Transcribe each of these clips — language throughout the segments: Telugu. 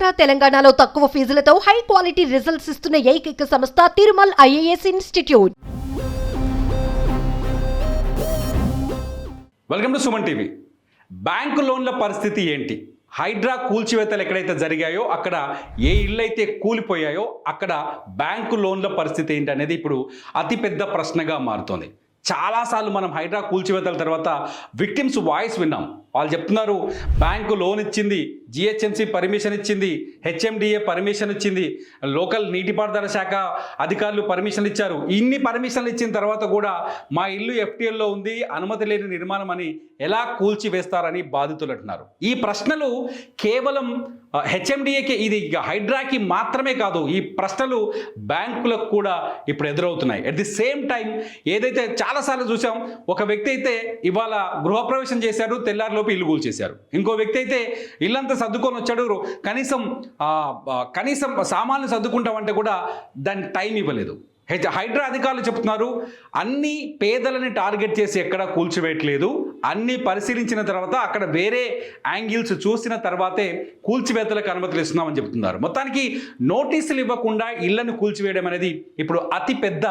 ఆంధ్ర తెలంగాణలో తక్కువ ఫీజులతో హై క్వాలిటీ రిజల్ట్స్ ఇస్తున్న ఏకైక సంస్థ Tirumal IAS institute. Welcome to Suman TV. Bank లోన్ల పరిస్థితి ఏంటి? హైడ్రా కూల్చివేతలు ఎక్కడైతే జరిగాయో అక్కడ ఏ ఇళ్ళు అయితే కూలిపోయాయో అక్కడ బ్యాంకు లోన్ల పరిస్థితి ఏంటి అనేది ఇప్పుడు అతిపెద్ద ప్రశ్నగా మారుతోంది. చాలాసార్లు మనం హైడ్రా కూల్చివేతల తర్వాత విక్టిమ్స్ వాయిస్ విన్నాం. వాళ్ళు చెప్తున్నారు బ్యాంకు లోన్ ఇచ్చింది, జిహెచ్ఎంసీ పర్మిషన్ ఇచ్చింది, హెచ్ఎండిఏ పర్మిషన్ ఇచ్చింది, లోకల్ నీటిపారుదల శాఖ అధికారులు పర్మిషన్ ఇచ్చారు. ఇన్ని పర్మిషన్లు ఇచ్చిన తర్వాత కూడా మా ఇల్లు ఎఫ్టీఎల్లో ఉంది, అనుమతి లేని నిర్మాణం అని ఎలా కూల్చివేస్తారని బాధితులు అంటున్నారు. ఈ ప్రశ్నలు కేవలం హెచ్ఎండిఏకి, ఇది హైడ్రాకి మాత్రమే కాదు, ఈ ప్రశ్నలు బ్యాంకులకు కూడా ఇప్పుడు ఎదురవుతున్నాయి. అట్ ది సేమ్ టైం ఏదైతే చాలాసార్లు చూసాం, ఒక వ్యక్తి అయితే ఇవాళ గృహప్రవేశం చేశారు, తెల్లారిలోపు ఇల్లు కూల్చేశారు. ఇంకో వ్యక్తి అయితే ఇల్లంతా సర్దుకొని వచ్చాడు, కనీసం సామాన్లు సర్దుకుంటామంటే కూడా దానికి టైం ఇవ్వలేదు. హైడ్రా అధికారులు చెప్తున్నారు అన్ని పేదలని టార్గెట్ చేసి ఎక్కడా కూల్చివేయట్లేదు, అన్ని పరిశీలించిన తర్వాత అక్కడ వేరే యాంగిల్స్ చూసిన తర్వాతే కూల్చివేతలకు అనుమతులు ఇస్తున్నామని చెప్తున్నారు. మొత్తానికి నోటీసులు ఇవ్వకుండా ఇళ్లను కూల్చివేయడం అనేది ఇప్పుడు అతిపెద్ద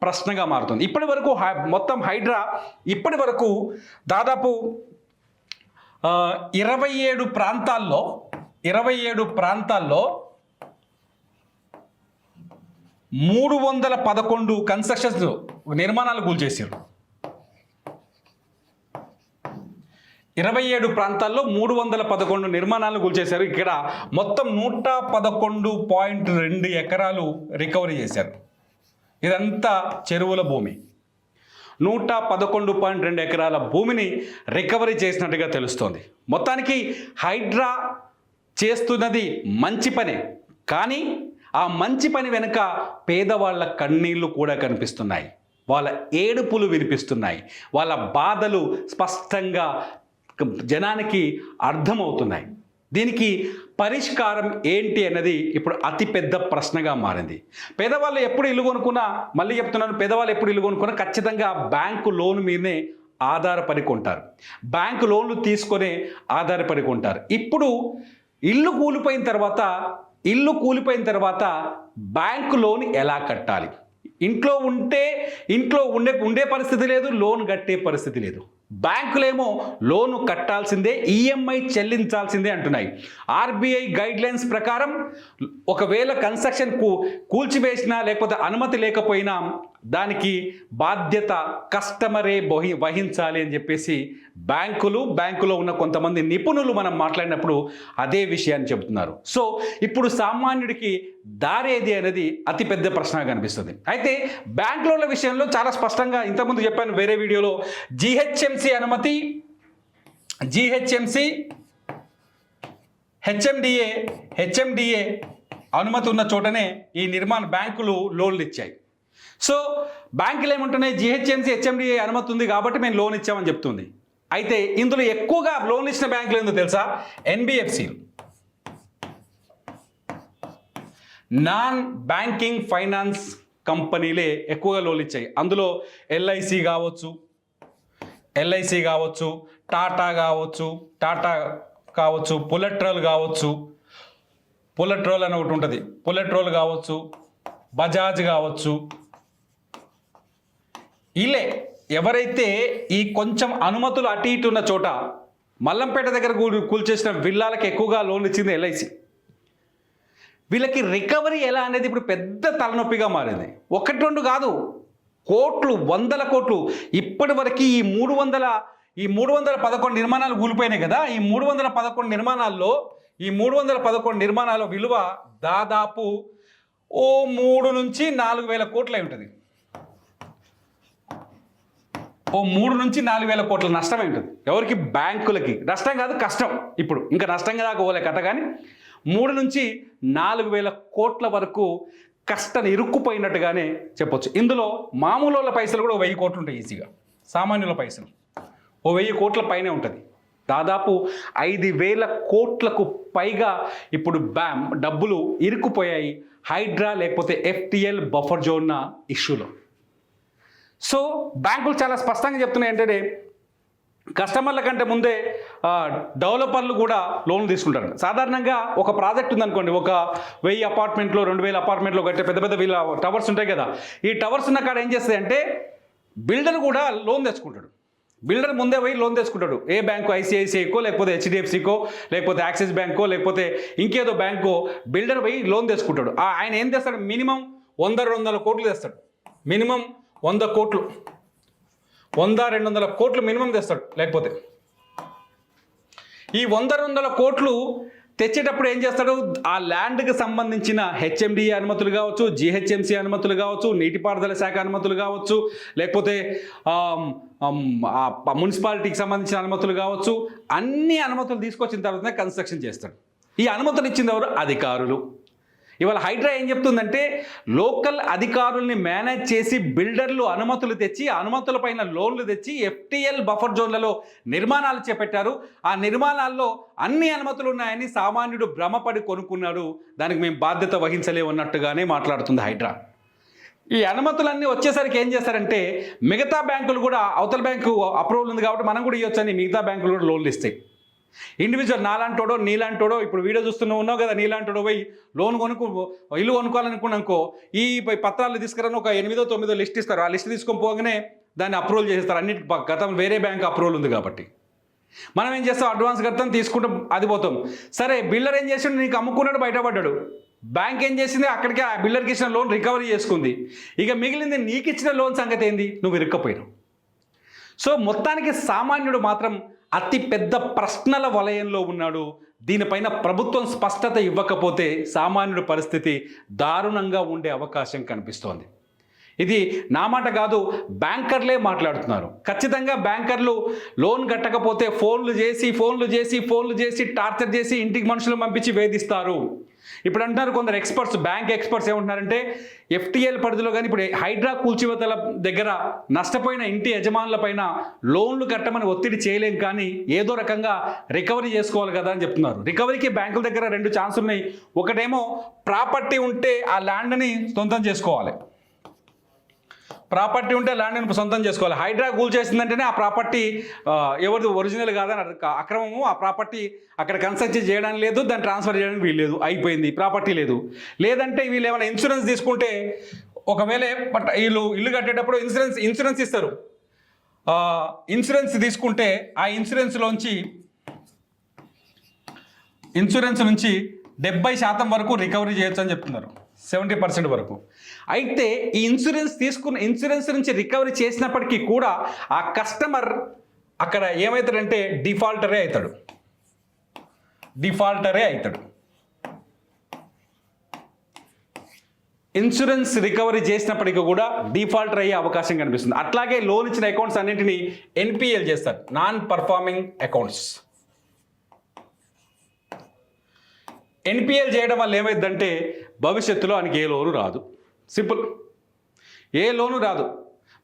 ప్రశ్నగా మారుతుంది. ఇప్పటి వరకు మొత్తం హైడ్రా ఇప్పటి వరకు దాదాపు 27 ప్రాంతాల్లో 311 కన్స్ట్రక్షన్స్ నిర్మాణాలు కూల్చేశారు. 27 ప్రాంతాల్లో 311 నిర్మాణాలను కూల్చేశారు. ఇక్కడ మొత్తం 111.2 ఎకరాలు రికవరీ చేశారు. ఇదంతా చెరువుల భూమి. 111.2 ఎకరాల భూమిని రికవరీ చేసినట్టుగా తెలుస్తోంది. మొత్తానికి హైడ్రా చేస్తున్నది మంచి పనే, కానీ ఆ మంచి పని వెనుక పేదవాళ్ళ కన్నీళ్లు కూడా కనిపిస్తున్నాయి, వాళ్ళ ఏడుపులు వినిపిస్తున్నాయి, వాళ్ళ బాధలు స్పష్టంగా జనానికి అర్థమవుతున్నాయి. దీనికి పరిష్కారం ఏంటి అన్నది ఇప్పుడు అతిపెద్ద ప్రశ్నగా మారింది. పేదవాళ్ళు ఎప్పుడు ఇల్లు కొనుక్కున్నా, మళ్ళీ చెప్తున్నాను, పేదవాళ్ళు ఎప్పుడు ఇల్లు కొనుక్కున్నా ఖచ్చితంగా బ్యాంకు లోన్ మీదనే ఆధారపడి కొంటారు, బ్యాంకు లోన్లు తీసుకొని ఆధారపడి కొంటారు. ఇప్పుడు ఇల్లు కూలిపోయిన తర్వాత బ్యాంకు లోన్ ఎలా కట్టాలి? ఇంట్లో ఉండే పరిస్థితి లేదు, లోన్ కట్టే పరిస్థితి లేదు. బ్యాంకులేమో లోను కట్టాల్సిందే, ఈఎంఐ చెల్లించాల్సిందే అంటున్నాయి. ఆర్బీఐ గైడ్ లైన్స్ ప్రకారం ఒకవేళ కన్స్ట్రక్షన్ కూల్చివేసినా లేకపోతే అనుమతి లేకపోయినా దానికి బాధ్యత కస్టమరే వహించాలి అని చెప్పేసి బ్యాంకులో ఉన్న కొంతమంది నిపుణులు మనం మాట్లాడినప్పుడు అదే విషయాన్ని చెబుతున్నారు. సో ఇప్పుడు సామాన్యుడికి దారేది అనేది అతిపెద్ద ప్రశ్నగా కనిపిస్తుంది. అయితే బ్యాంక్ లోన్ల విషయంలో చాలా స్పష్టంగా ఇంతకుముందు చెప్పాను వేరే వీడియోలో, జిహెచ్ఎంసీ అనుమతి, హెచ్ఎండిఏ అనుమతి ఉన్న చోటనే ఈ బ్యాంకులు లోన్లు ఇచ్చాయి. సో బ్యాంకులు ఏమంటున్నాయి, జిహెచ్ఎంసీ హెచ్ఎండిఏ అనుమతి ఉంది కాబట్టి మేము లోన్ ఇచ్చామని చెప్తుంది. అయితే ఇందులో ఎక్కువగా లోన్లు ఇచ్చిన బ్యాంకులు ఏందో తెలుసా? ఎన్బిఎఫ్సిలు, నాన్ బ్యాంకింగ్ ఫైనాన్స్ కంపెనీలే ఎక్కువగా లోన్లు ఇచ్చాయి. అందులో ఎల్ఐసి కావచ్చు, టాటా కావచ్చు, పులట్రోల్ అని ఒకటి ఉంటుంది, పులట్రోల్ కావచ్చు, బజాజ్ కావచ్చు. ఇలే ఎవరైతే ఈ కొంచెం అనుమతులు అటు ఇటు ఉన్న చోట, మల్లంపేట దగ్గర కూల్చేసిన విల్లాలకు ఎక్కువగా లోన్లు ఇచ్చింది ఎల్ఐసి. వీళ్ళకి రికవరీ ఎలా అనేది ఇప్పుడు పెద్ద తలనొప్పిగా మారింది. 1-2 కాదు, కోట్లు, 100 కోట్లు. ఇప్పటి వరకు ఈ 311 నిర్మాణాలు కూలిపోయినాయి కదా. ఈ 311 నిర్మాణాల విలువ దాదాపు 3 నుంచి 4 వేల కోట్లు అయి ఉంటుంది. 3 నుంచి 4 వేల కోట్ల నష్టమై ఉంటుంది. ఎవరికి? బ్యాంకులకి. నష్టం కాదు, కష్టం. ఇప్పుడు ఇంకా నష్టంగా దాకా పోలే కథ, కానీ 3 నుంచి 4 వేల కోట్ల వరకు కష్టం ఇరుక్కుపోయినట్టుగానే చెప్పొచ్చు. ఇందులో మామూలు వాళ్ళ పైసలు కూడా 1000 కోట్లు ఉంటాయి ఈజీగా. సామాన్యుల పైసలు 1000 కోట్ల పైనే ఉంటుంది. దాదాపు 5,000 కోట్లకు పైగా ఇప్పుడు డబ్బులు ఇరుక్కుపోయాయి హైడ్రా లేకపోతే ఎఫ్టీఎల్ బఫర్ జోన్ ఇష్యూలో. సో బ్యాంకులు చాలా స్పష్టంగా చెప్తున్నాయి ఏంటంటే, కస్టమర్ల కంటే ముందే డెవలపర్లు కూడా లోన్లు తీసుకుంటారు. సాధారణంగా ఒక ప్రాజెక్ట్ ఉందనుకోండి, ఒక 1000 అపార్ట్మెంట్లో 2000 అపార్ట్మెంట్లో కట్టే పెద్ద పెద్ద వీళ్ళ టవర్స్ ఉంటాయి కదా, ఈ టవర్స్ ఉన్న కాడ ఏం చేస్తుంది అంటే బిల్డర్ కూడా లోన్ తెచ్చుకుంటాడు. బిల్డర్ ముందే పోయి లోన్ తెచ్చుకుంటాడు. ఏ బ్యాంకు, ఐసిఐసిఐకో లేకపోతే హెచ్డిఎఫ్సికో లేకపోతే యాక్సిస్ బ్యాంకో లేకపోతే ఇంకేదో బ్యాంకో బిల్డర్ పోయి లోన్ తెచ్చుకుంటాడు. ఆయన ఏం చేస్తాడు, మినిమం 100-200 కోట్లు తెస్తాడు. మినిమం 100 కోట్లు, 100-200 కోట్లు మినిమం తెస్తాడు. లేకపోతే ఈ 100-200 కోట్లు తెచ్చేటప్పుడు ఏం చేస్తాడు, ఆ ల్యాండ్కి సంబంధించిన హెచ్ఎండిఏ అనుమతులు కావచ్చు, జిహెచ్ఎంసి అనుమతులు కావచ్చు, నీటిపారుదల శాఖ అనుమతులు కావచ్చు, లేకపోతే మున్సిపాలిటీకి సంబంధించిన అనుమతులు కావచ్చు, అన్ని అనుమతులు తీసుకొచ్చిన తర్వాతనే కన్స్ట్రక్షన్ చేస్తాడు. ఈ అనుమతులు ఇచ్చింది ఎవరు, అధికారులు. ఇవాళ హైడ్రా ఏం చెప్తుందంటే లోకల్ అధికారుల్ని మేనేజ్ చేసి బిల్డర్లు అనుమతులు తెచ్చి అనుమతుల పైన లోన్లు తెచ్చి FTL బఫర్ జోన్లలో నిర్మాణాలు చేపట్టారు. ఆ నిర్మాణాల్లో అన్ని అనుమతులు ఉన్నాయని సామాన్యుడు భ్రమపడి కొనుక్కున్నాడు, దానికి మేము బాధ్యత వహించలేమన్నట్టుగానే మాట్లాడుతుంది హైడ్రా. ఈ అనుమతులన్నీ వచ్చేసరికి ఏం చేస్తారంటే మిగతా బ్యాంకులు కూడా, అవతల బ్యాంకు అప్రూవల్ ఉంది కాబట్టి మనం కూడా ఇవ్వచ్చని మిగతా బ్యాంకులు కూడా లోన్లు ఇస్తాయి. ఇండివిజువల్ నాలాంటోడో నీలాంటోడో, ఇప్పుడు వీడియో ఉన్నావు కదా, నీలాంటోడో పోయి లోన్ ఇల్లు కొనుక్కోవాలనుకున్నాకో ఈ పత్రాలు తీసుకురాని ఒక 8-9 లిస్ట్ ఇస్తారు. ఆ లిస్ట్ తీసుకొని పోగానే దాన్ని అప్రూవల్ చేసేస్తారు. అన్నిటి గతం వేరే బ్యాంక్ అప్రూవల్ ఉంది కాబట్టి మనం ఏం చేస్తాం, అడ్వాన్స్ కడతాం, తీసుకుంటాం, అది పోతాం. సరే, బిల్డర్ ఏం చేసాడు, నీకు అమ్ముకున్నాడు, బయటపడ్డాడు. బ్యాంక్ ఏం చేసింది, అక్కడికి ఆ బిల్డర్కి ఇచ్చిన లోన్ రికవరీ చేసుకుంది. ఇక మిగిలింది నీకు ఇచ్చిన లోన్ సంగతి ఏంది, నువ్వు ఇరుక్కపోయినావు. సో మొత్తానికి సామాన్యుడు మాత్రం అతి పెద్ద ప్రశ్నల వలయంలో ఉన్నాడు. దీనిపైన ప్రభుత్వం స్పష్టత ఇవ్వకపోతే సామాన్యుడి పరిస్థితి దారుణంగా ఉండే అవకాశం కనిపిస్తోంది. ఇది నా మాట కాదు, బ్యాంకర్లే మాట్లాడుతున్నారు. ఖచ్చితంగా బ్యాంకర్లు లోన్ కట్టకపోతే ఫోన్లు చేసి టార్చర్ చేసి ఇంటికి మనుషులు పంపించి వేధిస్తారు. ఇప్పుడు అంటున్నారు కొందరు ఎక్స్పర్ట్స్, బ్యాంక్ ఎక్స్పర్ట్స్ ఏమంటున్నారంటే FTL పరిధిలో కానీ ఇప్పుడు హైడ్రా కూల్చివేతల దగ్గర నష్టపోయిన ఇంటి యజమానుల పైన లోన్లు కట్టమని ఒత్తిడి చేయలేం, కానీ ఏదో రకంగా రికవరీ చేసుకోవాలి కదా అని చెప్తున్నారు. రికవరీకి బ్యాంకుల దగ్గర 2 ఛాన్స్ ఉన్నాయి. ఒకటేమో ప్రాపర్టీ ఉంటే ఆ ల్యాండ్ని సొంతం చేసుకోవాలి. ప్రాపర్టీ ఉంటే ల్యాండ్ని సొంతం చేసుకోవాలి. హైడ్రా కూల్ చేసిందంటేనే ఆ ప్రాపర్టీ ఎవరిది ఒరిజినల్ కాదని అక్రమము. ఆ ప్రాపర్టీ అక్కడ కన్స్ట్రక్షన్ చేయడానికి లేదు, దాన్ని ట్రాన్స్ఫర్ చేయడానికి వీలు లేదు, అయిపోయింది, ప్రాపర్టీ లేదు. లేదంటే వీళ్ళు ఏమైనా ఇన్సూరెన్స్ తీసుకుంటే, ఒకవేళ వీళ్ళు ఇల్లు కట్టేటప్పుడు ఇన్సూరెన్స్ ఇస్తారు. ఇన్సూరెన్స్ తీసుకుంటే ఆ ఇన్సూరెన్స్ నుంచి 70% వరకు రికవరీ చేయొచ్చు అని చెప్తున్నారు, 70% వరకు. అయితే ఈ ఇన్సూరెన్స్ నుంచి రికవరీ చేసినప్పటికీ కూడా ఆ కస్టమర్ అక్కడ ఏమవుతాడంటే డిఫాల్టరే అవుతాడు. ఇన్సూరెన్స్ రికవరీ చేసినప్పటికీ కూడా డిఫాల్టర్ అయ్యే అవకాశం కనిపిస్తుంది. అట్లాగే లోన్ ఇచ్చిన అకౌంట్స్ అన్నింటినీ NPL చేస్తారు, నాన్ పర్ఫార్మింగ్ అకౌంట్స్. NPL చేయడం వల్ల ఏమైందంటే భవిష్యత్తులో ఆయనకి ఏ లోను రాదు. సింపుల్, ఏ లోను రాదు,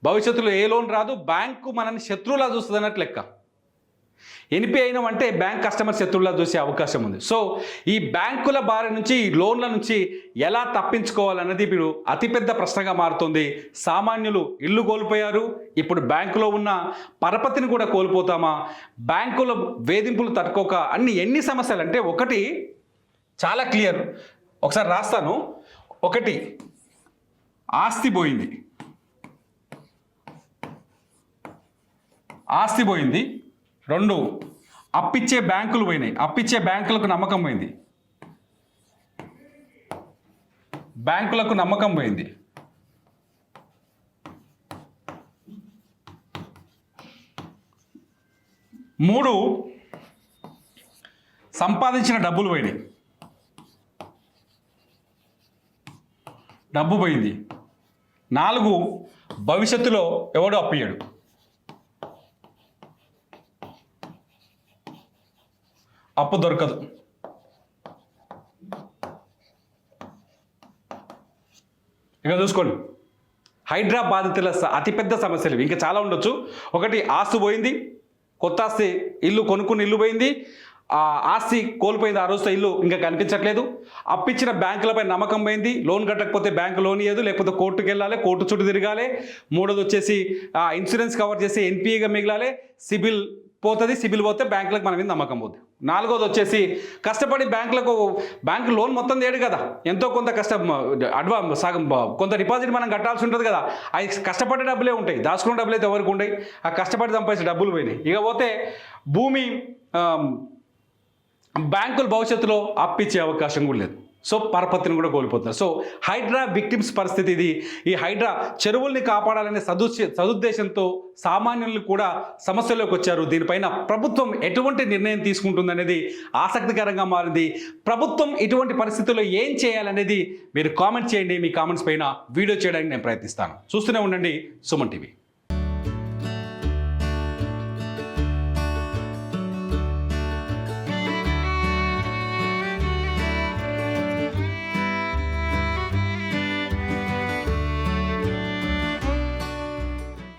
భవిష్యత్తులో ఏ లోన్ రాదు. బ్యాంకు మనల్ని శత్రువులా చూస్తుంది అన్నట్లు లెక్క. NPA అయినామంటే బ్యాంక్ కస్టమర్ శత్రువులా చూసే అవకాశం ఉంది. సో ఈ బ్యాంకుల బారి నుంచి, ఈ లోన్ల నుంచి ఎలా తప్పించుకోవాలన్నది ఇప్పుడు అతిపెద్ద ప్రశ్నగా మారుతుంది. సామాన్యులు ఇల్లు కోల్పోయారు, ఇప్పుడు బ్యాంకులో ఉన్న పరపతిని కూడా కోల్పోతామా? బ్యాంకుల వేధింపులు తట్టుకోక ఎన్ని సమస్యలు అంటే, ఒకటి చాలా క్లియర్, ఒకసారి రాస్తాను. 1, ఆస్తి పోయింది. 2, అప్పిచ్చే బ్యాంకులు పోయినాయి, అప్పిచ్చే బ్యాంకులకు నమ్మకం పోయింది. 3, సంపాదించిన డబ్బులు పోయినాయి, డబ్బు పోయింది. 4, భవిష్యత్తులో ఎవడో అప్పియ్యాడు. అప్పు దొరకదు. ఇక చూసుకోండి, హైడ్రా బాధితుల అతిపెద్ద సమస్యలు ఇంకా చాలా ఉండొచ్చు. 1, ఆస్తి పోయింది, కొత్త ఆస్తి, ఇల్లు కొనుక్కుని ఇల్లు పోయింది, ఆ ఆస్తి కోల్పోయింది, ఆ రోజుతో ఇల్లు ఇంకా కనిపించట్లేదు. అప్పిచ్చిన బ్యాంకులపై నమ్మకం పోయింది, లోన్ కట్టకపోతే బ్యాంకు లోన్ ఇవ్వదు, లేకపోతే కోర్టుకు వెళ్ళాలి, కోర్టు చుట్టూ తిరగాలి. 3 వచ్చేసి ఇన్సూరెన్స్ కవర్ చేసి NPAగా మిగిలాలి, సిబిల్ పోతుంది, సిబిల్ పోతే బ్యాంకులకు మన మీద నమ్మకం పోతుంది. నాలుగోది వచ్చేసి కష్టపడి బ్యాంకు లోన్ మొత్తం తేడు కదా, ఎంతో కొంత సగం కొంత డిపాజిట్ మనం కట్టాల్సి ఉంటుంది కదా, అవి కష్టపడే డబ్బులే ఉంటాయి, దాచుకున్న డబ్బులు అయితే ఎవరికి ఉంటాయి, ఆ కష్టపడి సంపాదించిన డబ్బులు పోయినాయి. ఇక పోతే భూమి బ్యాంకులు భవిష్యత్తులో అప్పిచ్చే అవకాశం కూడా లేదు. సో పరపతిని కూడా కోల్పోతున్నారు. సో హైడ్రా విక్టిమ్స్ పరిస్థితి ఇది. ఈ హైడ్రా చెరువుల్ని కాపాడాలనే సదుద్దేశంతో సామాన్యులు కూడా సమస్యలోకి వచ్చారు. దీనిపైన ప్రభుత్వం ఎటువంటి నిర్ణయం తీసుకుంటుందనేది ఆసక్తికరంగా మారింది. ప్రభుత్వం ఇటువంటి పరిస్థితుల్లో ఏం చేయాలనేది మీరు కామెంట్ చేయండి. మీ కామెంట్స్ పైన వీడియో చేయడానికి నేను ప్రయత్నిస్తాను. చూస్తూనే ఉండండి సుమన్ టీవీ.